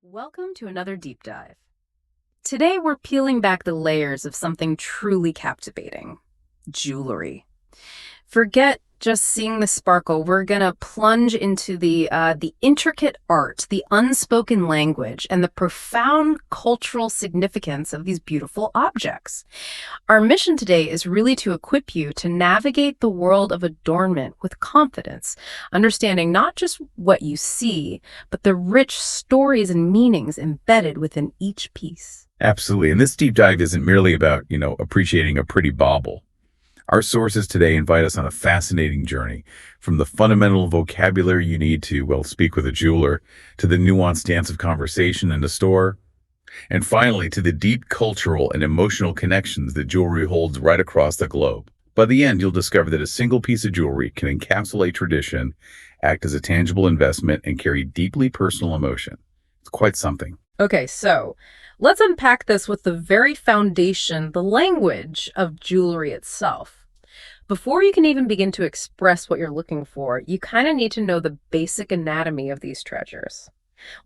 Welcome to another deep dive. Today we're peeling back the layers of something truly captivating: jewelry. Forget just seeing the sparkle. We're gonna plunge into the intricate art, the unspoken language, and the profound cultural significance of these beautiful objects. Our mission today is really to equip you to navigate the world of adornment with confidence, understanding not just what you see, but the rich stories and meanings embedded within each piece. Absolutely. And this deep dive isn't merely about, appreciating a pretty bauble. Our sources today invite us on a fascinating journey, from the fundamental vocabulary you need to, speak with a jeweler, to the nuanced dance of conversation in a store, and finally to the deep cultural and emotional connections that jewelry holds right across the globe. By the end, you'll discover that a single piece of jewelry can encapsulate tradition, act as a tangible investment, and carry deeply personal emotion. It's quite something. Okay, so let's unpack this with the very foundation, the language of jewelry itself. Before you can even begin to express what you're looking for, you kind of need to know the basic anatomy of these treasures.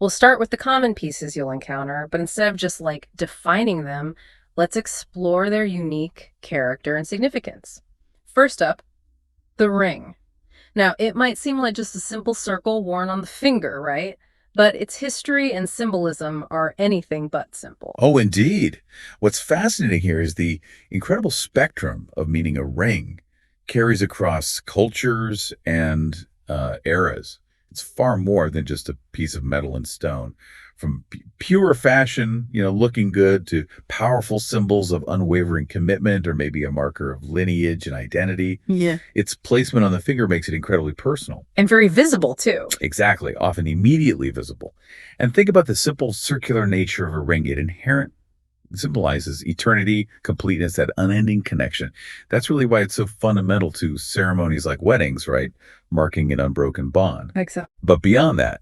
We'll start with the common pieces you'll encounter, but instead of just defining them, let's explore their unique character and significance. First up, the ring. Now, it might seem like just a simple circle worn on the finger, right? But its history and symbolism are anything but simple. Oh, indeed. What's fascinating here is the incredible spectrum of meaning a ring carries across cultures and eras. It's far more than just a piece of metal and stone. From pure fashion, looking good, to powerful symbols of unwavering commitment, or maybe a marker of lineage and identity. Yeah. Its placement on the finger makes it incredibly personal. And very visible, too. Exactly, often immediately visible. And think about the simple circular nature of a ring. It symbolizes eternity, completeness, that unending connection. That's really why it's so fundamental to ceremonies like weddings, right? Marking an unbroken bond. Exactly. But beyond that,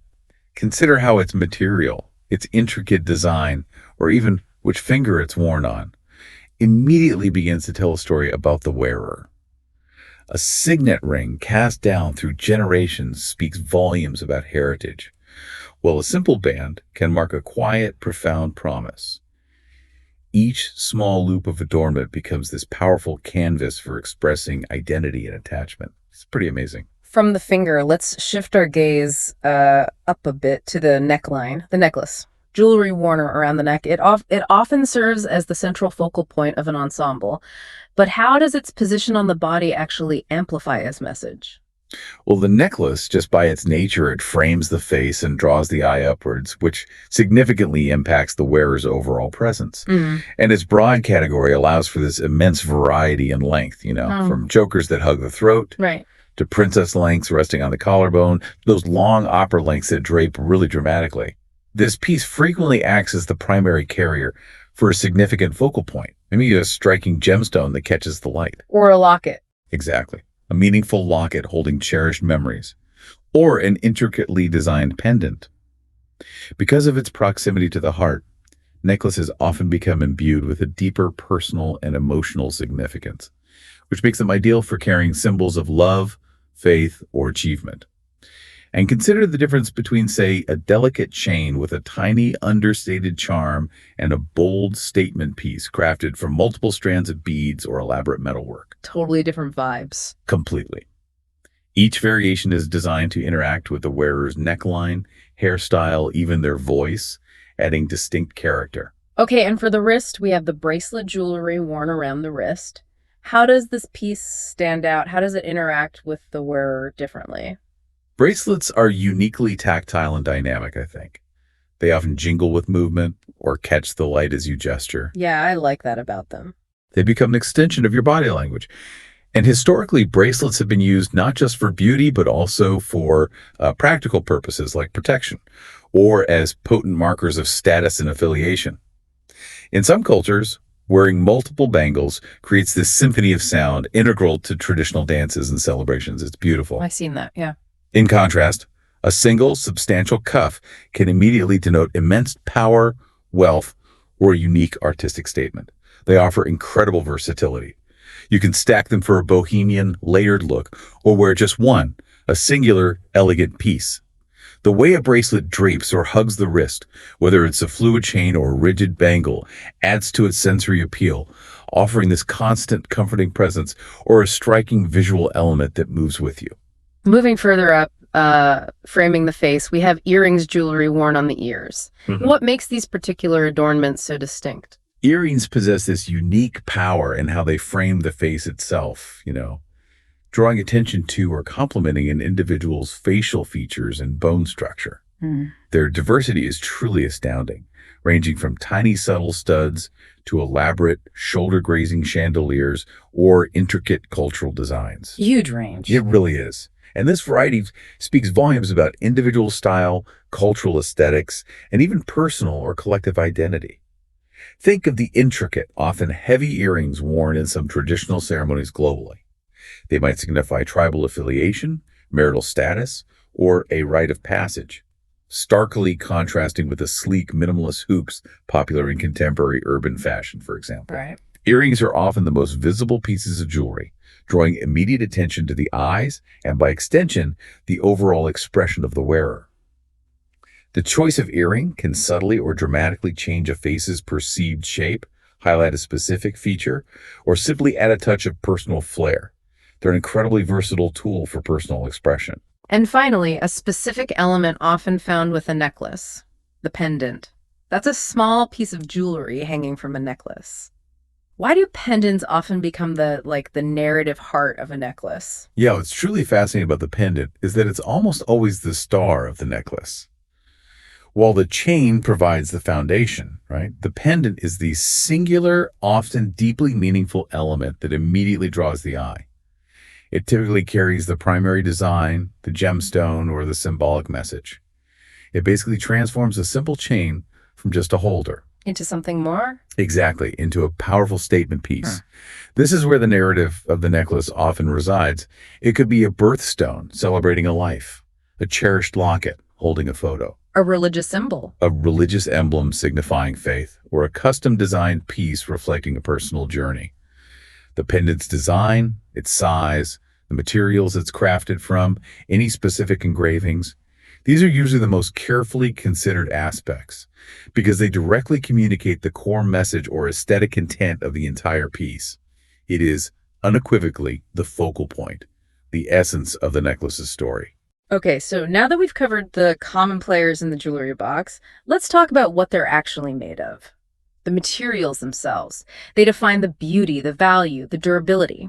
consider how its material, its intricate design, or even which finger it's worn on, immediately begins to tell a story about the wearer. A signet ring cast down through generations speaks volumes about heritage, while a simple band can mark a quiet, profound promise. Each small loop of adornment becomes this powerful canvas for expressing identity and attachment. It's pretty amazing. From the finger, let's shift our gaze up a bit to the neckline, the necklace. Jewelry worn around the neck, it often serves as the central focal point of an ensemble. But how does its position on the body actually amplify its message? Well, the necklace, just by its nature, it frames the face and draws the eye upwards, which significantly impacts the wearer's overall presence. And its broad category allows for this immense variety and length, from chokers that hug the throat, right, to princess lengths resting on the collarbone, those long opera lengths that drape really dramatically. This piece frequently acts as the primary carrier for a significant focal point, maybe a striking gemstone that catches the light. Or a locket. Exactly. A meaningful locket holding cherished memories, or an intricately designed pendant. Because of its proximity to the heart, necklaces often become imbued with a deeper personal and emotional significance, which makes them ideal for carrying symbols of love, faith, or achievement. And consider the difference between, say, a delicate chain with a tiny understated charm and a bold statement piece crafted from multiple strands of beads or elaborate metalwork. Totally different vibes. Completely. Each variation is designed to interact with the wearer's neckline, hairstyle, even their voice, adding distinct character. Okay, and for the wrist, we have the bracelet jewelry worn around the wrist. How does this piece stand out? How does it interact with the wearer differently? Bracelets are uniquely tactile and dynamic, I think. They often jingle with movement or catch the light as you gesture. Yeah, I like that about them. They become an extension of your body language. And historically, bracelets have been used not just for beauty, but also for practical purposes like protection, or as potent markers of status and affiliation. In some cultures, wearing multiple bangles creates this symphony of sound integral to traditional dances and celebrations. It's beautiful. I've seen that, yeah. In contrast, a single substantial cuff can immediately denote immense power, wealth, or a unique artistic statement. They offer incredible versatility. You can stack them for a bohemian, layered look, or wear just one, a singular, elegant piece. The way a bracelet drapes or hugs the wrist, whether it's a fluid chain or a rigid bangle, adds to its sensory appeal, offering this constant, comforting presence or a striking visual element that moves with you. Moving further up, framing the face, we have earrings, jewelry worn on the ears. What makes these particular adornments so distinct? Earrings possess this unique power in how they frame the face itself, drawing attention to or complementing an individual's facial features and bone structure. Their diversity is truly astounding, ranging from tiny subtle studs to elaborate shoulder-grazing chandeliers or intricate cultural designs. Huge range. It really is. And this variety speaks volumes about individual style, cultural aesthetics, and even personal or collective identity. Think of the intricate, often heavy earrings worn in some traditional ceremonies globally. They might signify tribal affiliation, marital status, or a rite of passage, starkly contrasting with the sleek, minimalist hoops popular in contemporary urban fashion, for example. Right. Earrings are often the most visible pieces of jewelry, drawing immediate attention to the eyes and, by extension, the overall expression of the wearer. The choice of earring can subtly or dramatically change a face's perceived shape, highlight a specific feature, or simply add a touch of personal flair. They're an incredibly versatile tool for personal expression. And finally, a specific element often found with a necklace, the pendant. That's a small piece of jewelry hanging from a necklace. Why do pendants often become the narrative heart of a necklace? Yeah, what's truly fascinating about the pendant is that it's almost always the star of the necklace. While the chain provides the foundation, right? The pendant is the singular, often deeply meaningful element that immediately draws the eye. It typically carries the primary design, the gemstone, or the symbolic message. It basically transforms a simple chain from just a holder into something more? Exactly, into a powerful statement piece. This is where the narrative of the necklace often resides. It could be a birthstone celebrating a life, a cherished locket holding a photo, a religious symbol, a religious emblem signifying faith, or a custom-designed piece reflecting a personal journey. The pendant's design, its size, the materials it's crafted from, any specific engravings, these are usually the most carefully considered aspects because they directly communicate the core message or aesthetic intent of the entire piece. It is unequivocally the focal point, the essence of the necklace's story. Okay, so now that we've covered the common players in the jewelry box, let's talk about what they're actually made of. The materials themselves. They define the beauty, the value, the durability.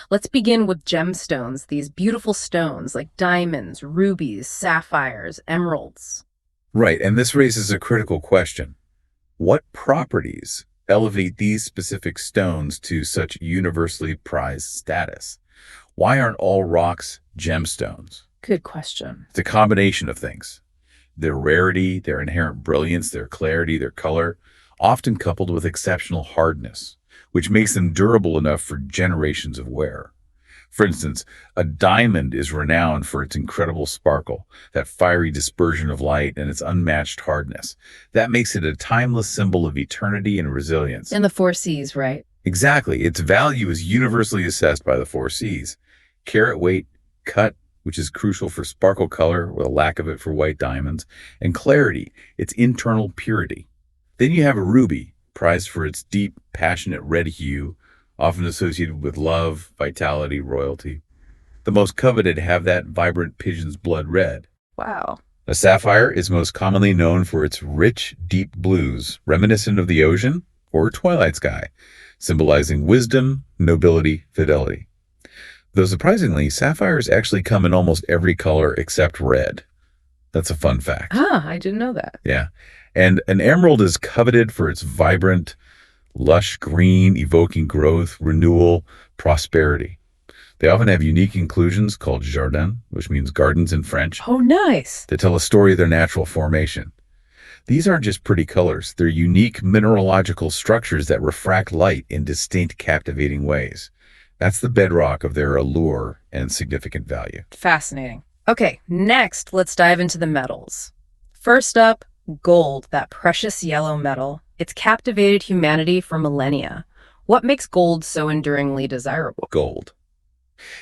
Let's begin with gemstones, these beautiful stones like diamonds, rubies, sapphires, emeralds. Right, and this raises a critical question. What properties elevate these specific stones to such universally prized status? Why aren't all rocks gemstones? Good question. It's a combination of things. Their rarity, their inherent brilliance, their clarity, their color, often coupled with exceptional hardness, which makes them durable enough for generations of wear. For instance, a diamond is renowned for its incredible sparkle, that fiery dispersion of light, and its unmatched hardness. That makes it a timeless symbol of eternity and resilience. And the 4 C's, right? Exactly. Its value is universally assessed by the 4 C's. Carat weight, cut, which is crucial for sparkle color, with a lack of it for white diamonds, and clarity, its internal purity. Then you have a ruby, prized for its deep, passionate red hue, often associated with love, vitality, royalty. The most coveted have that vibrant pigeon's blood red. Wow. A sapphire is most commonly known for its rich, deep blues, reminiscent of the ocean or twilight sky, symbolizing wisdom, nobility, fidelity. Though surprisingly, sapphires actually come in almost every color except red. That's a fun fact. Ah, I didn't know that. Yeah. And an emerald is coveted for its vibrant, lush green, evoking growth, renewal, prosperity. They often have unique inclusions called jardin, which means gardens in French. Oh, nice. That tell a story of their natural formation. These aren't just pretty colors. They're unique mineralogical structures that refract light in distinct, captivating ways. That's the bedrock of their allure and significant value. Fascinating. Okay, next, let's dive into the metals. First up, gold, that precious yellow metal. It's captivated humanity for millennia. What makes gold so enduringly desirable? Gold.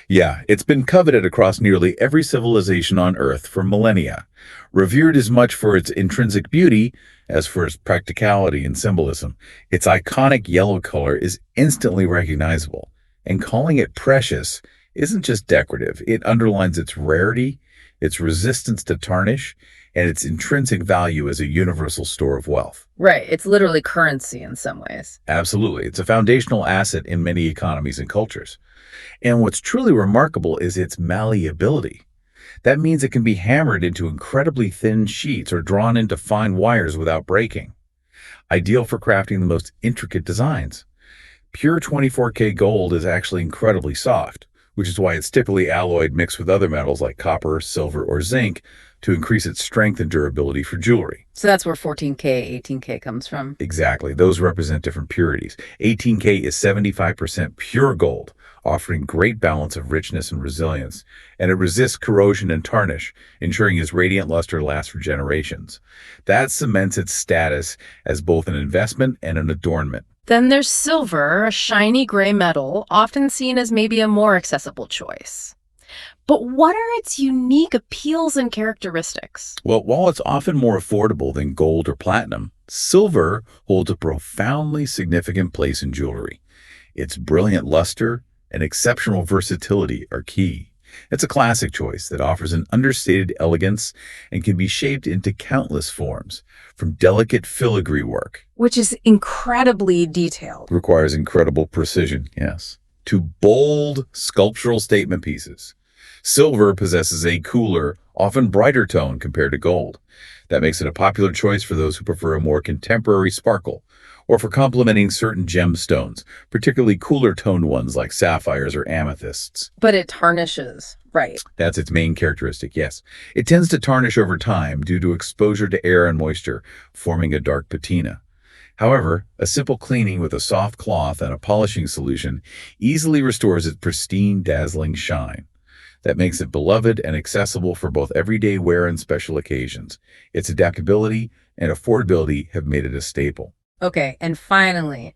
Yeah, it's been coveted across nearly every civilization on Earth for millennia, revered as much for its intrinsic beauty as for its practicality and symbolism. Its iconic yellow color is instantly recognizable, and calling it precious isn't just decorative. It underlines its rarity, its resistance to tarnish, and its intrinsic value as a universal store of wealth. Right. It's literally currency in some ways. Absolutely. It's a foundational asset in many economies and cultures. And what's truly remarkable is its malleability. That means it can be hammered into incredibly thin sheets or drawn into fine wires without breaking. Ideal for crafting the most intricate designs. Pure 24K gold is actually incredibly soft, which is why it's typically alloyed mixed with other metals like copper, silver, or zinc to increase its strength and durability for jewelry. So that's where 14K, 18K comes from. Exactly. Those represent different purities. 18K is 75% pure gold, offering great balance of richness and resilience, and it resists corrosion and tarnish, ensuring its radiant luster lasts for generations. That cements its status as both an investment and an adornment. Then there's silver, a shiny gray metal, often seen as maybe a more accessible choice. But what are its unique appeals and characteristics? Well, while it's often more affordable than gold or platinum, silver holds a profoundly significant place in jewelry. Its brilliant luster and exceptional versatility are key. It's a classic choice that offers an understated elegance and can be shaped into countless forms, from delicate filigree work, which is incredibly detailed, requires incredible precision, yes, to bold sculptural statement pieces. Silver possesses a cooler, often brighter tone compared to gold. That makes it a popular choice for those who prefer a more contemporary sparkle, or for complementing certain gemstones, particularly cooler toned ones like sapphires or amethysts. But it tarnishes, right? That's its main characteristic, yes. It tends to tarnish over time due to exposure to air and moisture, forming a dark patina. However, a simple cleaning with a soft cloth and a polishing solution easily restores its pristine, dazzling shine. That makes it beloved and accessible for both everyday wear and special occasions. Its adaptability and affordability have made it a staple. Okay, and finally,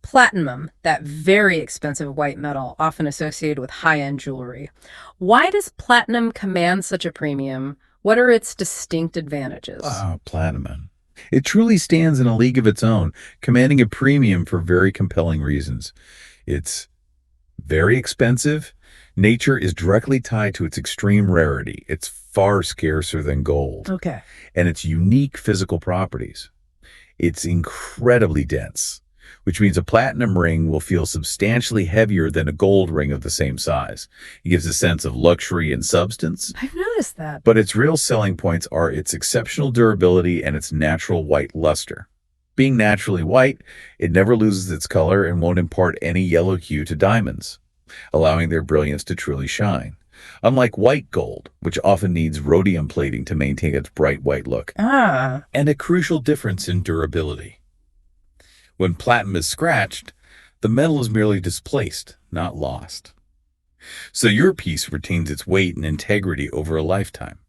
platinum, that very expensive white metal often associated with high-end jewelry. Why does platinum command such a premium? What are its distinct advantages? Platinum. It truly stands in a league of its own, commanding a premium for very compelling reasons. It's very expensive. Nature is directly tied to its extreme rarity. It's far scarcer than gold. Okay. And its unique physical properties. It's incredibly dense, which means a platinum ring will feel substantially heavier than a gold ring of the same size. It gives a sense of luxury and substance. I've noticed that. But its real selling points are its exceptional durability and its natural white luster. Being naturally white, it never loses its color and won't impart any yellow hue to diamonds, allowing their brilliance to truly shine. Unlike white gold, which often needs rhodium plating to maintain its bright white look. And a crucial difference in durability. When platinum is scratched, the metal is merely displaced, not lost. So your piece retains its weight and integrity over a lifetime.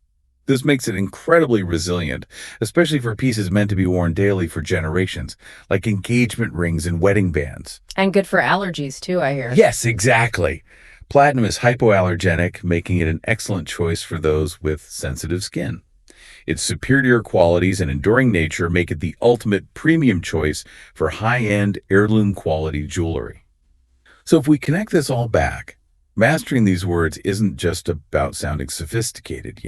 This makes it incredibly resilient, especially for pieces meant to be worn daily for generations, like engagement rings and wedding bands. And good for allergies, too, I hear. Yes, exactly. Platinum is hypoallergenic, making it an excellent choice for those with sensitive skin. Its superior qualities and enduring nature make it the ultimate premium choice for high-end, heirloom-quality jewelry. So if we connect this all back, mastering these words isn't just about sounding sophisticated,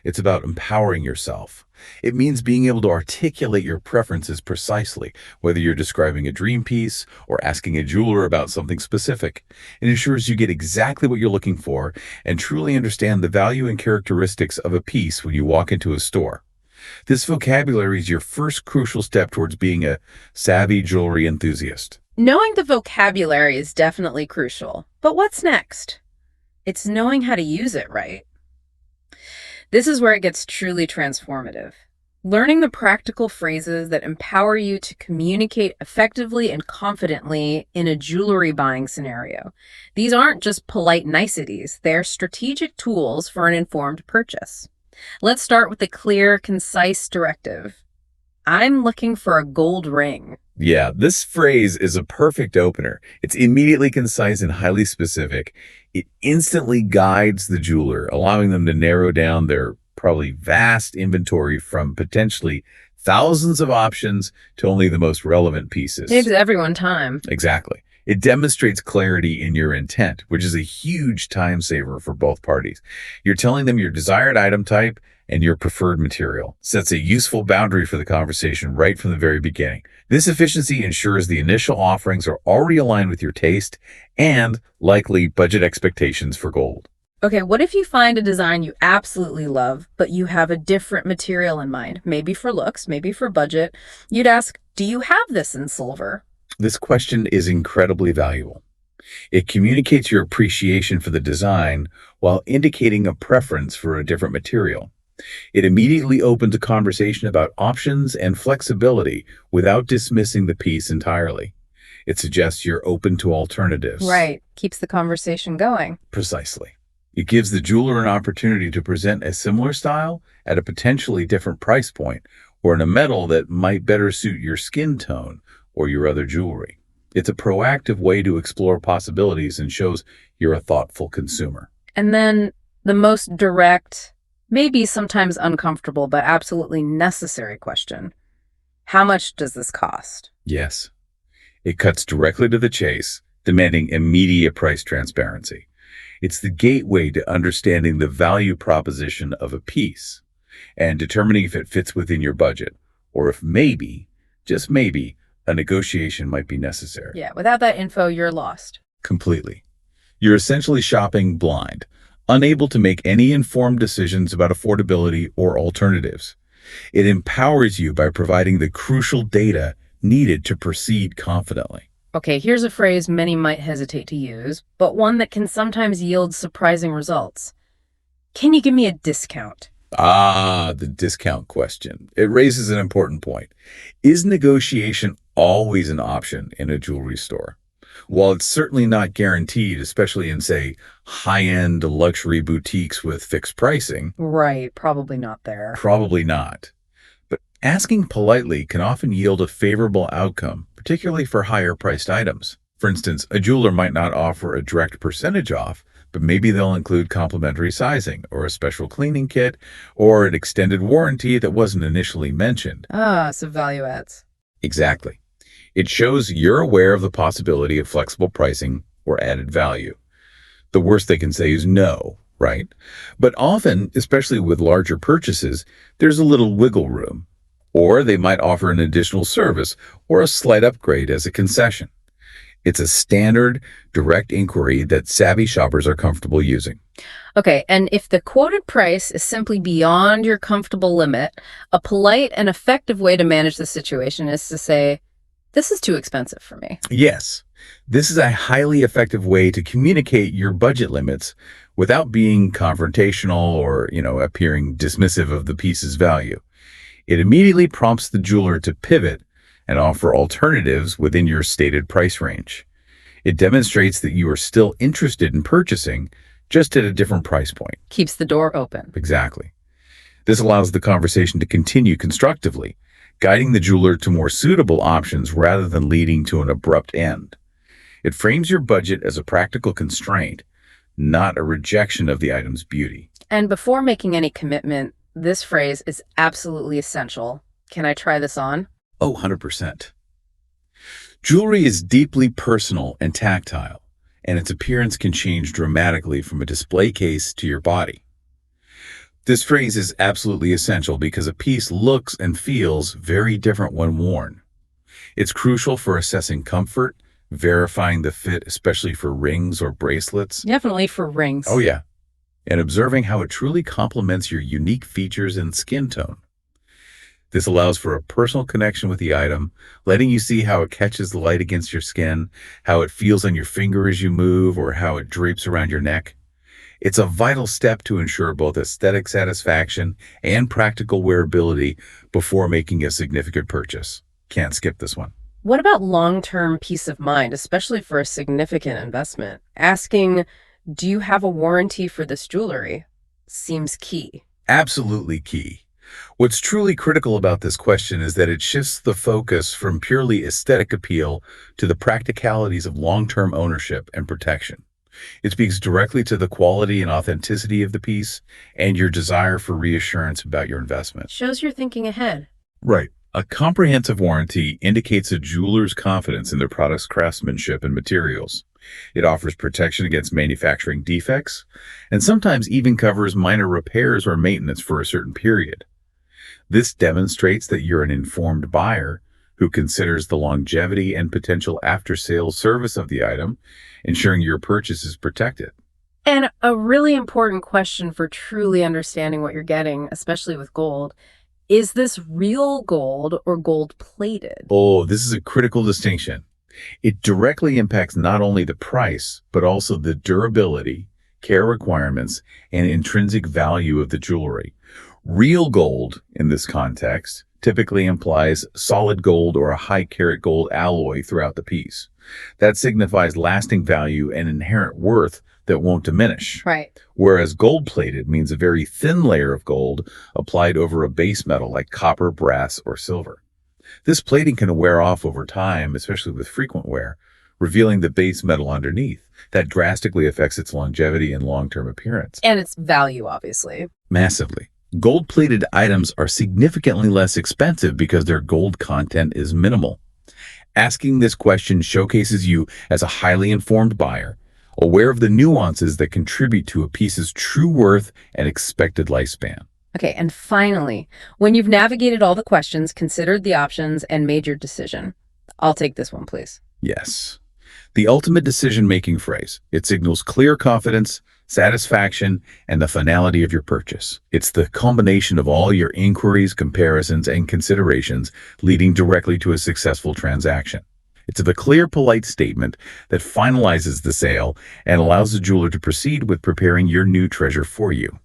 It's about empowering yourself. It means being able to articulate your preferences precisely, whether you're describing a dream piece or asking a jeweler about something specific. It ensures you get exactly what you're looking for and truly understand the value and characteristics of a piece when you walk into a store. This vocabulary is your first crucial step towards being a savvy jewelry enthusiast. Knowing the vocabulary is definitely crucial. But what's next? It's knowing how to use it right. This is where it gets truly transformative. Learning the practical phrases that empower you to communicate effectively and confidently in a jewelry buying scenario. These aren't just polite niceties, they're strategic tools for an informed purchase. Let's start with the clear, concise directive. I'm looking for a gold ring. Yeah, this phrase is a perfect opener. It's immediately concise and highly specific. It instantly guides the jeweler, allowing them to narrow down their probably vast inventory from potentially thousands of options to only the most relevant pieces. Saves everyone time. Exactly. It demonstrates clarity in your intent, which is a huge time saver for both parties. You're telling them your desired item type and your preferred material. Sets a useful boundary for the conversation right from the very beginning. This efficiency ensures the initial offerings are already aligned with your taste and likely budget expectations for gold. Okay, what if you find a design you absolutely love, but you have a different material in mind? Maybe for looks, maybe for budget. You'd ask, do you have this in silver? This question is incredibly valuable. It communicates your appreciation for the design while indicating a preference for a different material. It immediately opens a conversation about options and flexibility without dismissing the piece entirely. It suggests you're open to alternatives. Right. Keeps the conversation going. Precisely. It gives the jeweler an opportunity to present a similar style at a potentially different price point or in a metal that might better suit your skin tone or your other jewelry. It's a proactive way to explore possibilities and shows you're a thoughtful consumer. And then the most direct, maybe sometimes uncomfortable, but absolutely necessary question. How much does this cost? Yes. It cuts directly to the chase, demanding immediate price transparency. It's the gateway to understanding the value proposition of a piece and determining if it fits within your budget, or if maybe, just maybe, a negotiation might be necessary. Yeah, without that info, you're lost. Completely. You're essentially shopping blind, unable to make any informed decisions about affordability or alternatives. It empowers you by providing the crucial data needed to proceed confidently. Okay, here's a phrase many might hesitate to use, but one that can sometimes yield surprising results. Can you give me a discount? Ah, the discount question. It raises an important point. Is negotiation always an option in a jewelry store? While it's certainly not guaranteed, especially in, say, high-end luxury boutiques with fixed pricing. Right, probably not there. Probably not. But asking politely can often yield a favorable outcome, particularly for higher-priced items. For instance, a jeweler might not offer a direct percentage off, but maybe they'll include complimentary sizing, or a special cleaning kit, or an extended warranty that wasn't initially mentioned. Ah, so value adds. Exactly. It shows you're aware of the possibility of flexible pricing or added value. The worst they can say is no, right? But often, especially with larger purchases, there's a little wiggle room. Or they might offer an additional service or a slight upgrade as a concession. It's a standard, direct inquiry that savvy shoppers are comfortable using. Okay, and if the quoted price is simply beyond your comfortable limit, a polite and effective way to manage the situation is to say, this is too expensive for me. Yes, this is a highly effective way to communicate your budget limits without being confrontational or, appearing dismissive of the piece's value. It immediately prompts the jeweler to pivot and offer alternatives within your stated price range. It demonstrates that you are still interested in purchasing, just at a different price point. Keeps the door open. Exactly. This allows the conversation to continue constructively, guiding the jeweler to more suitable options rather than leading to an abrupt end. It frames your budget as a practical constraint, not a rejection of the item's beauty. And before making any commitment, this phrase is absolutely essential. Can I try this on? Oh, 100%. Jewelry is deeply personal and tactile, and its appearance can change dramatically from a display case to your body. This phrase is absolutely essential because a piece looks and feels very different when worn. It's crucial for assessing comfort, verifying the fit, especially for rings or bracelets. Definitely for rings. Oh, yeah. And observing how it truly complements your unique features and skin tone. This allows for a personal connection with the item, letting you see how it catches the light against your skin, how it feels on your finger as you move, or how it drapes around your neck. It's a vital step to ensure both aesthetic satisfaction and practical wearability before making a significant purchase. Can't skip this one. What about long-term peace of mind, especially for a significant investment? Asking, do you have a warranty for this jewelry? Seems key. Absolutely key. What's truly critical about this question is that it shifts the focus from purely aesthetic appeal to the practicalities of long-term ownership and protection. It speaks directly to the quality and authenticity of the piece and your desire for reassurance about your investment. Shows you're thinking ahead. Right. A comprehensive warranty indicates a jeweler's confidence in their product's craftsmanship and materials. It offers protection against manufacturing defects and sometimes even covers minor repairs or maintenance for a certain period. This demonstrates that you're an informed buyer who considers the longevity and potential after-sales service of the item, ensuring your purchase is protected. And a really important question for truly understanding what you're getting, especially with gold, is this real gold or gold-plated? Oh, this is a critical distinction. It directly impacts not only the price, but also the durability, care requirements, and intrinsic value of the jewelry. Real gold, in this context, typically implies solid gold or a high-carat gold alloy throughout the piece. That signifies lasting value and inherent worth that won't diminish. Right. Whereas gold-plated means a very thin layer of gold applied over a base metal like copper, brass, or silver. This plating can wear off over time, especially with frequent wear, revealing the base metal underneath. That drastically affects its longevity and long-term appearance. And its value, obviously. Massively. Gold-plated items are significantly less expensive because their gold content is minimal. Asking this question showcases you as a highly informed buyer, aware of the nuances that contribute to a piece's true worth and expected lifespan. Okay, and finally, when you've navigated all the questions, considered the options, and made your decision. I'll take this one, please. Yes. The ultimate decision-making phrase. It signals clear confidence, satisfaction, and the finality of your purchase. It's the combination of all your inquiries, comparisons, and considerations leading directly to a successful transaction. It's the clear, polite statement that finalizes the sale and allows the jeweler to proceed with preparing your new treasure for you.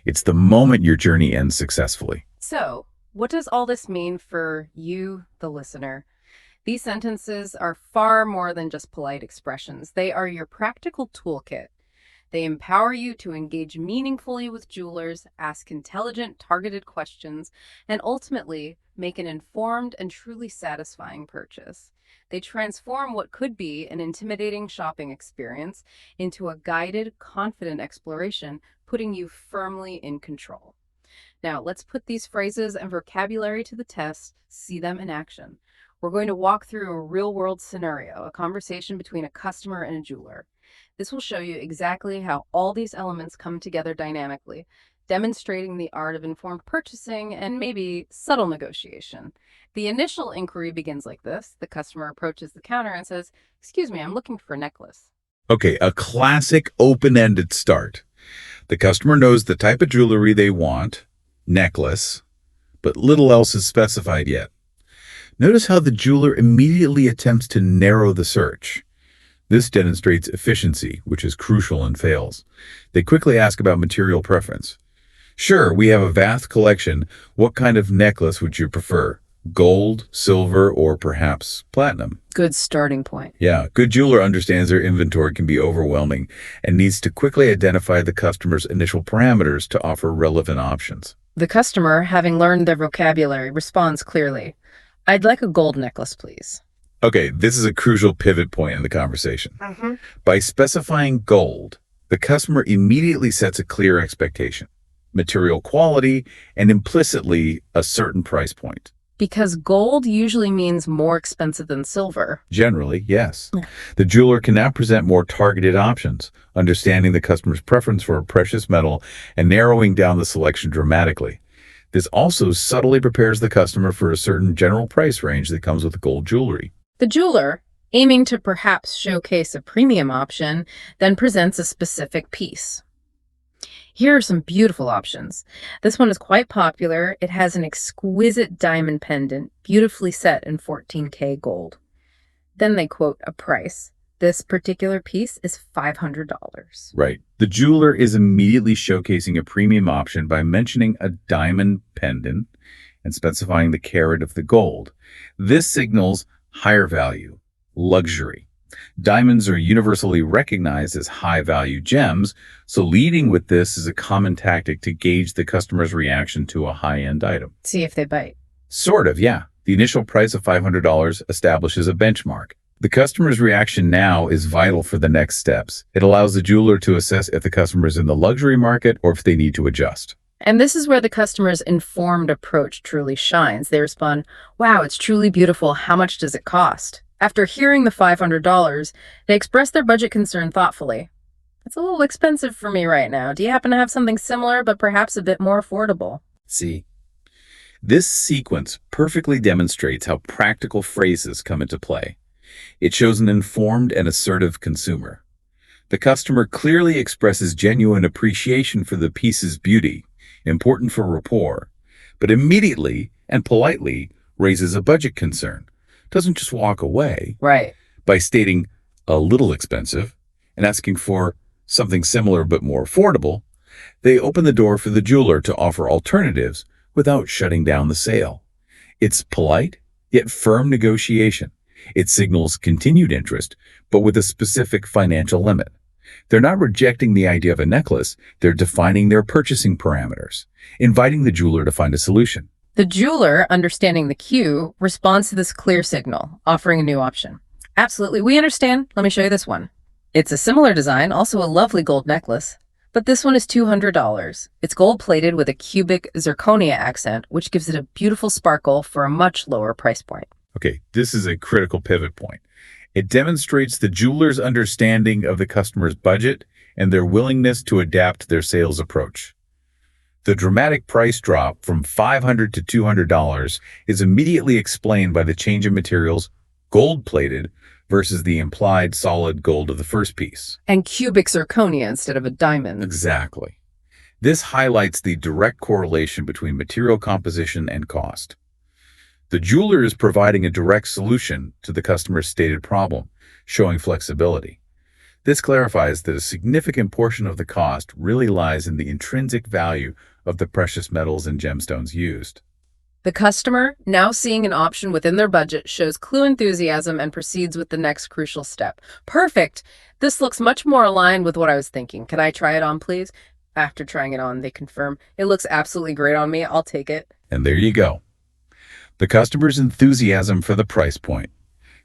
It's the moment your journey ends successfully. So, what does all this mean for you, the listener? These sentences are far more than just polite expressions. They are your practical toolkit. They empower you to engage meaningfully with jewelers, ask intelligent, targeted questions, and ultimately make an informed and truly satisfying purchase. They transform what could be an intimidating shopping experience into a guided, confident exploration, putting you firmly in control. Now, let's put these phrases and vocabulary to the test, see them in action. We're going to walk through a real-world scenario, a conversation between a customer and a jeweler. This will show you exactly how all these elements come together dynamically, demonstrating the art of informed purchasing and maybe subtle negotiation. The initial inquiry begins like this. The customer approaches the counter and says, "Excuse me, I'm looking for a necklace." Okay, a classic open-ended start. The customer knows the type of jewelry they want, necklace, but little else is specified yet. Notice how the jeweler immediately attempts to narrow the search. This demonstrates efficiency, which is crucial in sales. They quickly ask about material preference. "Sure, we have a vast collection. What kind of necklace would you prefer? Gold, silver, or perhaps platinum?" Good starting point. Yeah, good jeweler understands their inventory can be overwhelming and needs to quickly identify the customer's initial parameters to offer relevant options. The customer, having learned their vocabulary, responds clearly, "I'd like a gold necklace, please." Okay, this is a crucial pivot point in the conversation. By specifying gold, the customer immediately sets a clear expectation, material quality, and implicitly a certain price point. Because gold usually means more expensive than silver. Generally, yes. The jeweler can now present more targeted options, understanding the customer's preference for a precious metal and narrowing down the selection dramatically. This also subtly prepares the customer for a certain general price range that comes with gold jewelry. The jeweler, aiming to perhaps showcase a premium option, then presents a specific piece. Here are some beautiful options. This one is quite popular. It has an exquisite diamond pendant, beautifully set in 14K gold. Then they quote a price. This particular piece is $500. Right. The jeweler is immediately showcasing a premium option by mentioning a diamond pendant and specifying the carat of the gold. This signals higher value, luxury. Diamonds are universally recognized as high-value gems, so leading with this is a common tactic to gauge the customer's reaction to a high-end item. See if they bite. Sort of, yeah. The initial price of $500 establishes a benchmark. The customer's reaction now is vital for the next steps. It allows the jeweler to assess if the customer is in the luxury market or if they need to adjust. And this is where the customer's informed approach truly shines. They respond, wow, it's truly beautiful. How much does it cost? After hearing the $500, they express their budget concern thoughtfully. It's a little expensive for me right now. Do you happen to have something similar, but perhaps a bit more affordable? See, this sequence perfectly demonstrates how practical phrases come into play. It shows an informed and assertive consumer. The customer clearly expresses genuine appreciation for the piece's beauty, important for rapport, but immediately and politely raises a budget concern. Doesn't just walk away. Right. By stating a little expensive and asking for something similar but more affordable, they open the door for the jeweler to offer alternatives without shutting down the sale. It's polite, yet firm negotiation. It signals continued interest, but with a specific financial limit. They're not rejecting the idea of a necklace, they're defining their purchasing parameters, inviting the jeweler to find a solution. The jeweler, understanding the cue, responds to this clear signal, offering a new option. Absolutely, we understand. Let me show you this one. It's a similar design, also a lovely gold necklace, but this one is $200. It's gold-plated with a cubic zirconia accent, which gives it a beautiful sparkle for a much lower price point. Okay, this is a critical pivot point. It demonstrates the jeweler's understanding of the customer's budget and their willingness to adapt their sales approach. The dramatic price drop from $500 to $200 is immediately explained by the change in materials, gold-plated versus the implied solid gold of the first piece. And cubic zirconia instead of a diamond. Exactly. This highlights the direct correlation between material composition and cost. The jeweler is providing a direct solution to the customer's stated problem, showing flexibility. This clarifies that a significant portion of the cost really lies in the intrinsic value of the precious metals and gemstones used. The customer, now seeing an option within their budget, shows clue enthusiasm and proceeds with the next crucial step. Perfect! This looks much more aligned with what I was thinking. Can I try it on, please? After trying it on, they confirm, it looks absolutely great on me. I'll take it. And there you go. The customer's enthusiasm for the price point,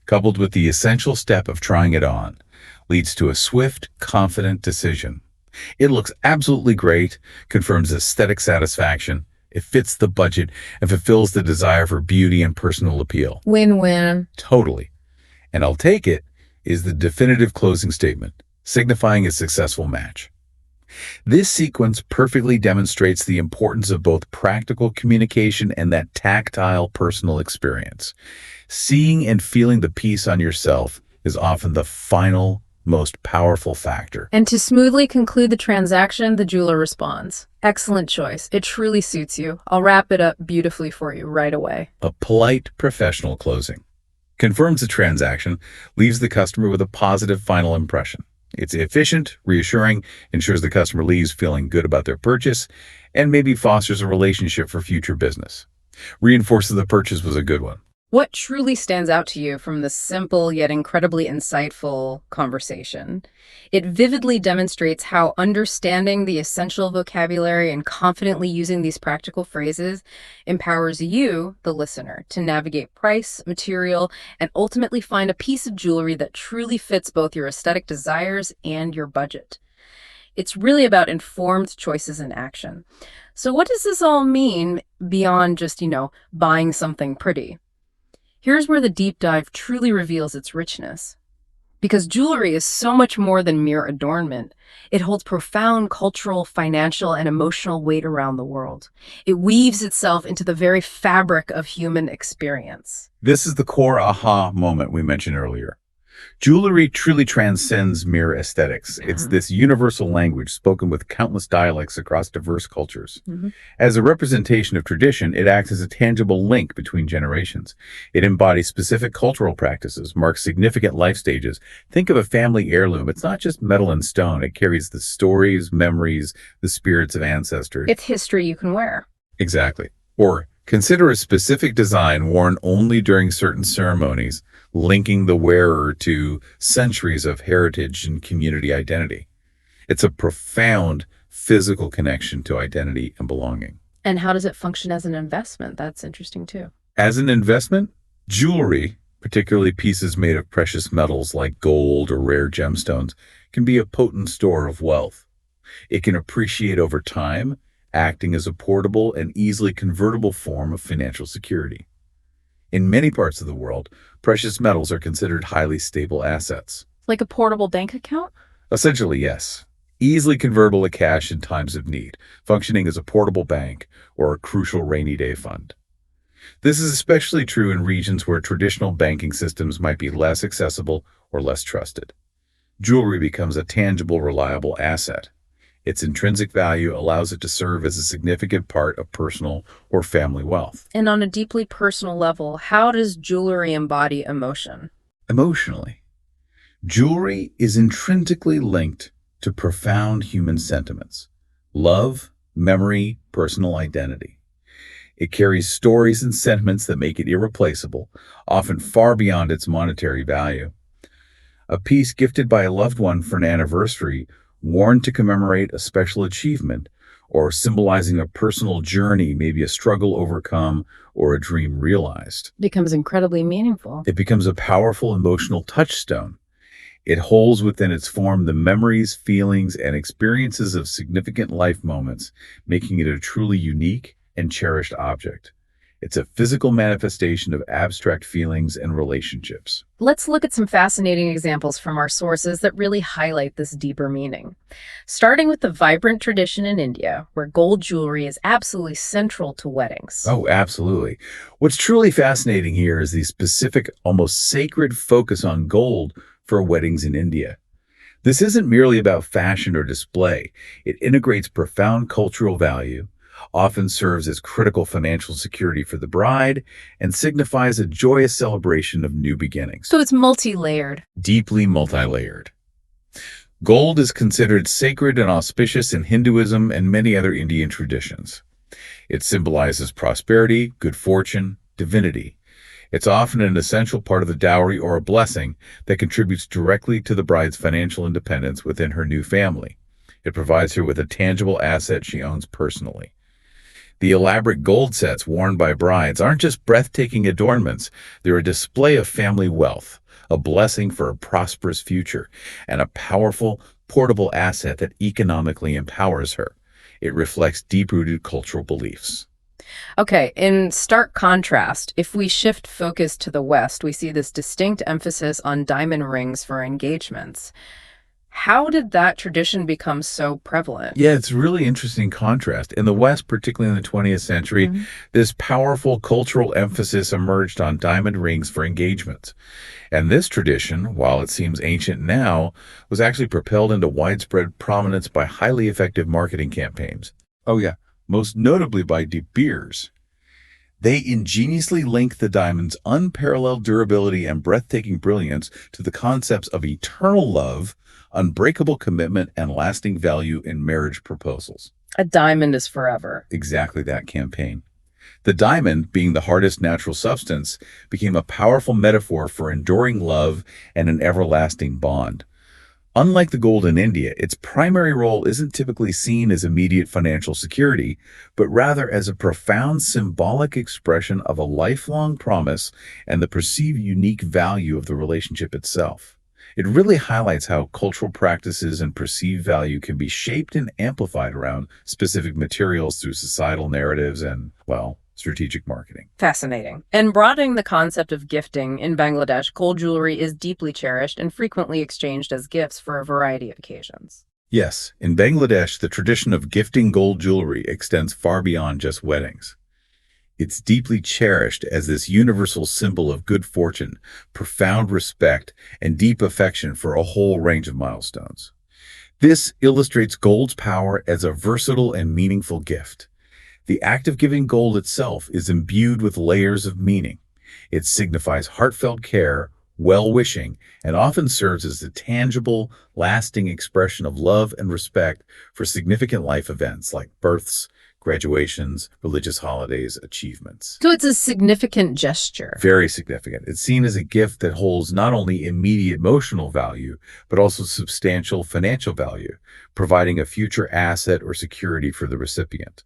coupled with the essential step of trying it on, leads to a swift, confident decision. It looks absolutely great, confirms aesthetic satisfaction, it fits the budget, and fulfills the desire for beauty and personal appeal. Win-win. Totally. And I'll take it is the definitive closing statement, signifying a successful match. This sequence perfectly demonstrates the importance of both practical communication and that tactile personal experience. Seeing and feeling the piece on yourself is often the final, most powerful factor. And to smoothly conclude the transaction, the jeweler responds, excellent choice. It truly suits you. I'll wrap it up beautifully for you right away. A polite, professional closing. Confirms the transaction, leaves the customer with a positive final impression. It's efficient, reassuring, ensures the customer leaves feeling good about their purchase, and maybe fosters a relationship for future business. Reinforces the purchase was a good one. What truly stands out to you from this simple yet incredibly insightful conversation? It vividly demonstrates how understanding the essential vocabulary and confidently using these practical phrases empowers you, the listener, to navigate price, material, and ultimately find a piece of jewelry that truly fits both your aesthetic desires and your budget. It's really about informed choices and action. So what does this all mean beyond just, buying something pretty? Here's where the deep dive truly reveals its richness. Because jewelry is so much more than mere adornment. It holds profound cultural, financial, and emotional weight around the world. It weaves itself into the very fabric of human experience. This is the core aha moment we mentioned earlier. Jewelry truly transcends mere aesthetics. It's this universal language spoken with countless dialects across diverse cultures. As a representation of tradition, it acts as a tangible link between generations. It embodies specific cultural practices, marks significant life stages. Think of a family heirloom. It's not just metal and stone. It carries the stories, memories, the spirits of ancestors. It's history you can wear. Exactly. Or consider a specific design worn only during certain ceremonies, linking the wearer to centuries of heritage and community identity. It's a profound physical connection to identity and belonging. And how does it function as an investment? That's interesting too. As an investment, jewelry, Particularly pieces made of precious metals like gold or rare gemstones can be a potent store of wealth. It can appreciate over time, acting as a portable and easily convertible form of financial security. In many parts of the world, precious metals are considered highly stable assets. Like a portable bank account? Essentially, yes. Easily convertible to cash in times of need, functioning as a portable bank or a crucial rainy day fund. This is especially true in regions where traditional banking systems might be less accessible or less trusted. Jewelry becomes a tangible, reliable asset. Its intrinsic value allows it to serve as a significant part of personal or family wealth. And on a deeply personal level, how does jewelry embody emotion? Emotionally, jewelry is intrinsically linked to profound human sentiments: love, memory, personal identity. It carries stories and sentiments that make it irreplaceable, often far beyond its monetary value. A piece gifted by a loved one for an anniversary, worn to commemorate a special achievement, or symbolizing a personal journey, maybe a struggle overcome or a dream realized. Becomes incredibly meaningful. It becomes a powerful emotional touchstone. It holds within its form the memories, feelings, and experiences of significant life moments, making it a truly unique and cherished object. It's a physical manifestation of abstract feelings and relationships. Let's look at some fascinating examples from our sources that really highlight this deeper meaning. Starting with the vibrant tradition in India, where gold jewelry is absolutely central to weddings. Oh, absolutely. What's truly fascinating here is the specific, almost sacred focus on gold for weddings in India. This isn't merely about fashion or display. It integrates profound cultural value, often serves as critical financial security for the bride, and signifies a joyous celebration of new beginnings. So it's multi-layered. Deeply multi-layered. Gold is considered sacred and auspicious in Hinduism and many other Indian traditions. It symbolizes prosperity, good fortune, divinity. It's often an essential part of the dowry or a blessing that contributes directly to the bride's financial independence within her new family. It provides her with a tangible asset she owns personally. The elaborate gold sets worn by brides aren't just breathtaking adornments. They're a display of family wealth, a blessing for a prosperous future, and a powerful, portable asset that economically empowers her. It reflects deep-rooted cultural beliefs. Okay, in stark contrast, if we shift focus to the West, we see this distinct emphasis on diamond rings for engagements. How did that tradition become so prevalent? Yeah, it's a really interesting contrast. In the West, particularly in the 20th century, this powerful cultural emphasis emerged on diamond rings for engagements. And this tradition, while it seems ancient now, was actually propelled into widespread prominence by highly effective marketing campaigns. Oh yeah, most notably by De Beers. They ingeniously link the diamond's unparalleled durability and breathtaking brilliance to the concepts of eternal love, unbreakable commitment, and lasting value in marriage proposals. A diamond is forever. Exactly that campaign. The diamond, being the hardest natural substance, became a powerful metaphor for enduring love and an everlasting bond. Unlike the gold in India, its primary role isn't typically seen as immediate financial security, but rather as a profound symbolic expression of a lifelong promise and the perceived unique value of the relationship itself. It really highlights how cultural practices and perceived value can be shaped and amplified around specific materials through societal narratives and, well, strategic marketing. Fascinating. And broadening the concept of gifting, in Bangladesh, gold jewelry is deeply cherished and frequently exchanged as gifts for a variety of occasions. Yes, in Bangladesh, the tradition of gifting gold jewelry extends far beyond just weddings. It's deeply cherished as this universal symbol of good fortune, profound respect, and deep affection for a whole range of milestones. This illustrates gold's power as a versatile and meaningful gift. The act of giving gold itself is imbued with layers of meaning. It signifies heartfelt care, well-wishing, and often serves as a tangible, lasting expression of love and respect for significant life events like births, graduations, religious holidays, achievements. So it's a significant gesture. Very significant. It's seen as a gift that holds not only immediate emotional value, but also substantial financial value, providing a future asset or security for the recipient.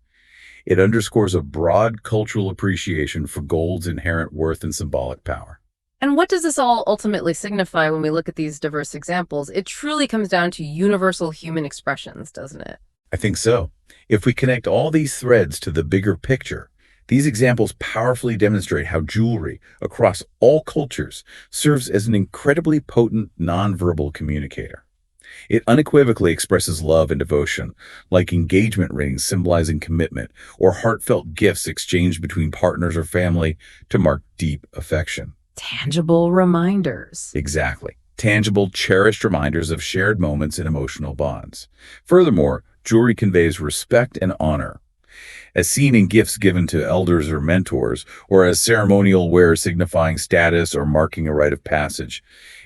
It underscores a broad cultural appreciation for gold's inherent worth and symbolic power. And what does this all ultimately signify when we look at these diverse examples? It truly comes down to universal human expressions, doesn't it? I think so. If we connect all these threads to the bigger picture, these examples powerfully demonstrate how jewelry across all cultures serves as an incredibly potent nonverbal communicator. It unequivocally expresses love and devotion, like engagement rings symbolizing commitment, or heartfelt gifts exchanged between partners or family to mark deep affection. Tangible reminders. Exactly. Tangible, cherished reminders of shared moments and emotional bonds. Furthermore, jewelry conveys respect and honor, as seen in gifts given to elders or mentors, or as ceremonial wear signifying status or marking a rite of passage.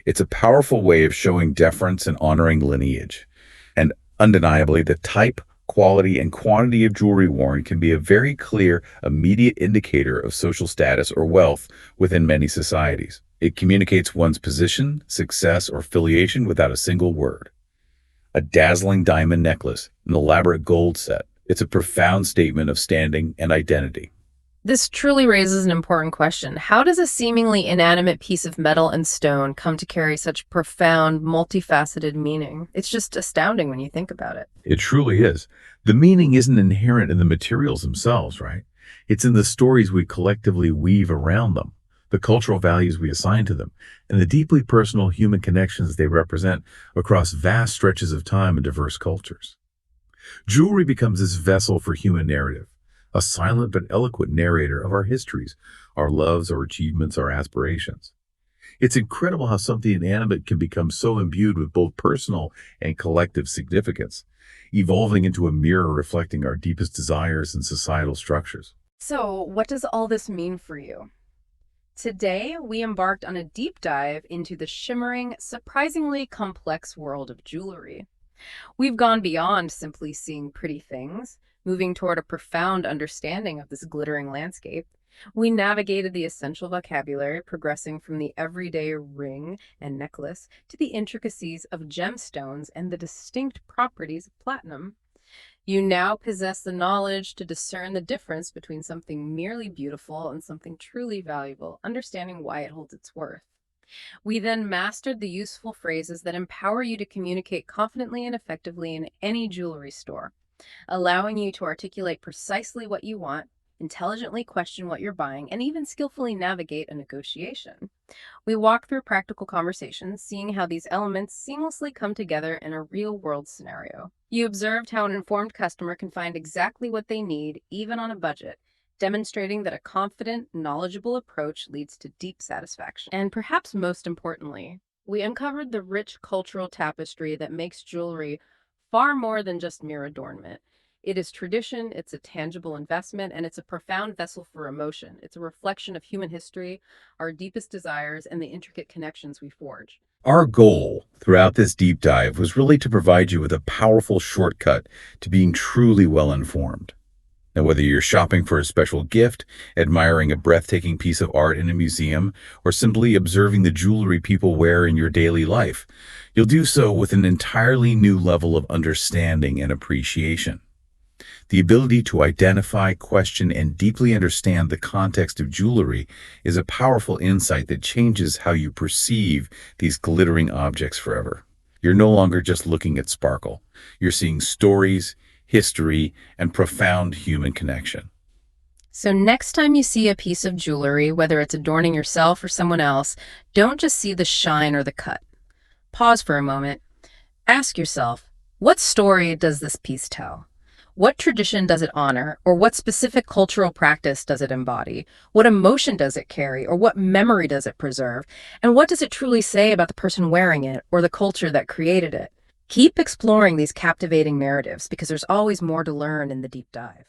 It's a powerful way of showing deference and honoring lineage. And undeniably, the type, quality, and quantity of jewelry worn can be a very clear, immediate indicator of social status or wealth within many societies. It communicates one's position, success, or affiliation without a single word. A dazzling diamond necklace, an elaborate gold set. It's a profound statement of standing and identity. This truly raises an important question. How does a seemingly inanimate piece of metal and stone come to carry such profound, multifaceted meaning? It's just astounding when you think about it. It truly is. The meaning isn't inherent in the materials themselves, right? It's in the stories we collectively weave around them, the cultural values we assign to them, and the deeply personal human connections they represent across vast stretches of time and diverse cultures. Jewelry becomes this vessel for human narrative, a silent but eloquent narrator of our histories, our loves, our achievements, our aspirations. It's incredible how something inanimate can become so imbued with both personal and collective significance, evolving into a mirror reflecting our deepest desires and societal structures. So, what does all this mean for you? Today, we embarked on a deep dive into the shimmering, surprisingly complex world of jewelry. We've gone beyond simply seeing pretty things, moving toward a profound understanding of this glittering landscape. We navigated the essential vocabulary, progressing from the everyday ring and necklace to the intricacies of gemstones and the distinct properties of platinum. You now possess the knowledge to discern the difference between something merely beautiful and something truly valuable, understanding why it holds its worth. We then mastered the useful phrases that empower you to communicate confidently and effectively in any jewelry store, allowing you to articulate precisely what you want, intelligently question what you're buying, and even skillfully navigate a negotiation. We walk through practical conversations, seeing how these elements seamlessly come together in a real-world scenario. You observed how an informed customer can find exactly what they need, even on a budget, demonstrating that a confident, knowledgeable approach leads to deep satisfaction. And perhaps most importantly, we uncovered the rich cultural tapestry that makes jewelry far more than just mere adornment. It is tradition, it's a tangible investment, and it's a profound vessel for emotion. It's a reflection of human history, our deepest desires, and the intricate connections we forge. Our goal throughout this deep dive was really to provide you with a powerful shortcut to being truly well-informed. Now, whether you're shopping for a special gift, admiring a breathtaking piece of art in a museum, or simply observing the jewelry people wear in your daily life, you'll do so with an entirely new level of understanding and appreciation. The ability to identify, question, and deeply understand the context of jewelry is a powerful insight that changes how you perceive these glittering objects forever. You're no longer just looking at sparkle. You're seeing stories, history, and profound human connection. So next time you see a piece of jewelry, whether it's adorning yourself or someone else, don't just see the shine or the cut. Pause for a moment. Ask yourself, what story does this piece tell? What tradition does it honor, or what specific cultural practice does it embody? What emotion does it carry, or what memory does it preserve? And what does it truly say about the person wearing it, or the culture that created it? Keep exploring these captivating narratives, because there's always more to learn in the deep dive.